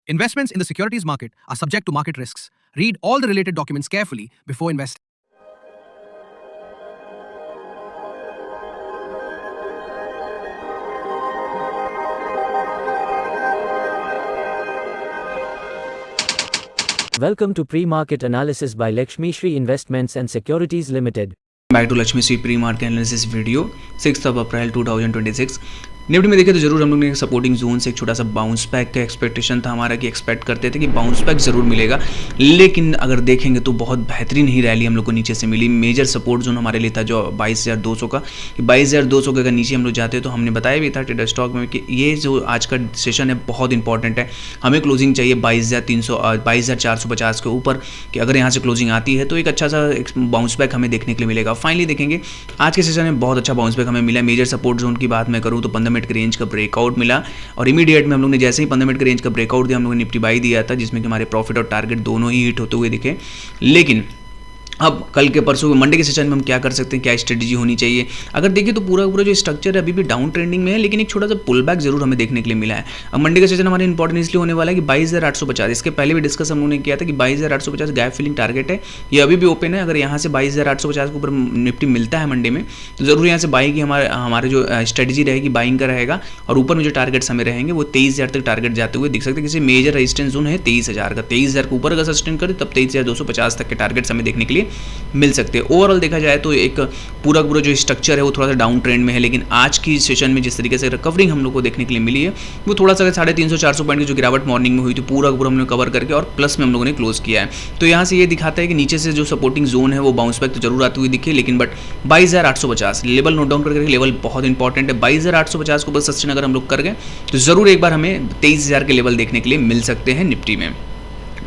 Investments in the securities market are subject to market risks. Read all the related documents carefully before investing. Welcome to Pre-Market Analysis by Lakshmi Shri Investments and Securities Limited. Back to Lakshmi Shri pre market analysis video 6 April 2026। Nifty में देखें तो जरूर हम लोग ने supporting zone से एक छोटा सा बाउंस बैक का एक्सपेक्टेशन था हमारा कि एक्सपेक्ट करते थे कि बाउंस बैक जरूर मिलेगा, लेकिन अगर देखेंगे तो बहुत बेहतरीन ही रैली हम लोग को नीचे से मिली। मेजर सपोर्ट जोन हमारे लिए था जो 22,200 का, 22,200 के अगर नीचे हम लोग जाते तो हमने बताया भी था ट्रेडर स्टॉक में कि ये जो आज का सेशन है बहुत इंपॉर्टेंट है, हमें क्लोजिंग चाहिए 22,450 के ऊपर कि अगर यहाँ से क्लोजिंग आती है तो एक अच्छा सा बाउंस बैक हमें देखने के लिए मिलेगा। फाइनली देखेंगे आज के सेशन में बहुत अच्छा बाउंस बैक हमें मिला। मेजर सपोर्ट जोन की बात मैं करूँ तो 15 मिनट के रेंज का ब्रेकआउट मिला और इमीडिएट में हम लोग ने जैसे ही 15 मिनट के रेंज का ब्रेकआउट दिया हम लोगों ने निफ्टी बाई दिया था, जिसमें कि हमारे प्रॉफिट और टारगेट दोनों ही हिट होते हुए दिखे। लेकिन अब कल के परसों मंडे के सेशन में हम क्या कर सकते हैं, क्या स्ट्रेटजी होनी चाहिए। अगर देखिए तो पूरा जो स्ट्रक्चर है अभी भी डाउन ट्रेंडिंग में है, लेकिन एक छोटा सा पुल बैक जरूर हमें देखने के लिए मिला है। अब मंडे का सेशन हमारे इंपॉर्टेंट इसलिए होने वाला है कि 22,850, इसके पहले भी डिस्कस हम लोगों ने किया था कि 22,850 गैप फिलिंग टारगेट है, ये अभी भी ओपन है। अगर यहाँ से 22,850 के ऊपर निफ्टी मिलता है मंडे में तो जरूर यहाँ से बाई की हमारे जो स्ट्रेटजी रहेगी बाइंग का रहेगा, और ऊपर में जो टारगेट्स हमें रहेंगे वो 23,000 तक टारगेट जाते हुए दिख सकते हैं। किसी मेजर रेजिस्टेंस जोन है 23,000 का, 23,000 के ऊपर अगर सस्टेन करे तब 23,250 तक के टारगेट्स हमें देखने के लिए मिल सकते हैं। ओवरऑल देखा जाए तो एक पूरा जो स्ट्रक्चर है वो थोड़ा सा डाउन ट्रेंड में है, लेकिन आज की सेशन में जिस तरीके से रिकवरिंग हम लोग को देखने के लिए मिली है वो थोड़ा सा 350-400 पॉइंट की जो गिरावट मॉर्निंग में हुई थी पूरा हमने कवर करके और प्लस में हम लोगों ने क्लोज किया है। तो यहाँ से ये दिखाता है कि नीचे से जो सपोर्टिंग जोन है वो बाउंस बैक तो जरूर आती हुई दिखे, लेकिन बट 22,850 लेवल नोट डाउन करके, लेवल बहुत इंपॉर्टेंट है। 22,850 को ऊपर सस्टेन अगर हम लोग कर गए तो जरूर एक बार हमें 23,000 के लेवल देखने के लिए मिल सकते हैं निफ्टी में।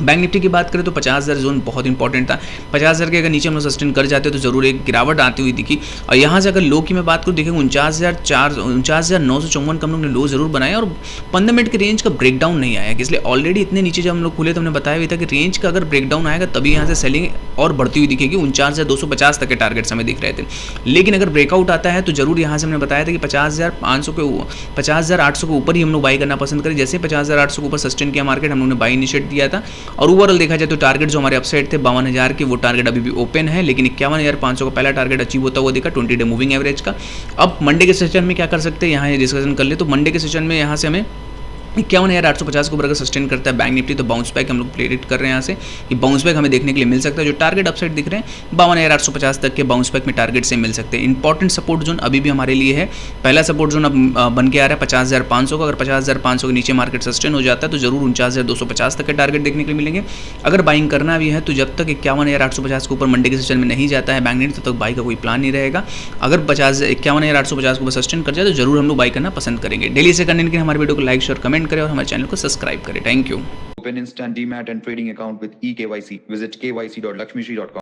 बैंक निफ्टी की बात करें तो 50,000 जोन बहुत इंपॉर्टेंट था। 50,000 के अगर नीचे हम लोग सस्टेन कर जाते तो जरूर एक गिरावट आती हुई दिखी। और यहाँ से अगर लो की मैं बात करूँ देखेंगे 49,954 का हम लोग ने लो जरूर बनाया और 15 मिनट के रेंज का ब्रेकडाउन नहीं आया, इसलिए ऑलरेडी इतने नीचे जब हम लोग खुले तो हमने बताया भी था कि रेंज का अगर ब्रेकडाउन आएगा तभी यहाँ से सेलिंग और बढ़ती हुई दिखेगी। 49,250 तक के टारगेट्स हमें दिख रहे थे, लेकिन अगर ब्रेकआउट आता है तो जरूर यहाँ से हमने बताया था कि 50,800 के ऊपर ही हम लोग बाई करना पसंद करें। जैसे 50,800 के ऊपर सस्टेन किया मार्केट हम लोग ने बाई इनिशिएट दिया था। और ओवरऑल देखा जाए तो टारगेट जो हमारे अपसाइड थे 52,000 के वो टारगेट अभी भी ओपन है, लेकिन 51,500 का पहला टारगेट अचीव होता हुआ दिखा 20 डे मूविंग एवरेज का। अब मंडे के सेशन में क्या कर सकते हैं यहाँ ये डिस्कशन कर ले तो मंडे के सेशन में यहाँ से हमें 51,850 को अगर सस्टेन करता है बैंक निफ्टी तो बाउंस बैक हम लोग प्रेडिक्ट कर रहे हैं यहाँ से कि बाउंस बैक हमें देखने के लिए मिल सकता है। जो टारगेट अपसाइड दिख रहे हैं 52,850 तक के बाउंस बैक में टारगेट से मिल सकते हैं। इंपॉर्टेंट सपोर्ट जोन अभी भी हमारे लिए है, पहला सपोर्ट जोन अब बन के आ रहा है 50,500 का। अगर 50,500 के नीचे मार्केट सस्टेन हो जाता है तो जरूर 49,250 तक के टारगेट देखने के लिए मिलेंगे। अगर बाइंग करना भी है तो जब तक 51,850 के ऊपर मंडे के सेशन में नहीं जाता है बैंक निफ्टी तब तक बाई का कोई प्लान नहीं रहेगा। अगर 51,850 को सस्टेन कर जाए तो जरूर हम लोग बाई करना पसंद करेंगे। डेली से करने के लिए हमारे वीडियो को लाइक शेयर कमेंट करें और हमारे चैनल को सब्सक्राइब करें। Thank you. Open instant demat and trading account with eKYC. Visit kyc.lakshmishri.com.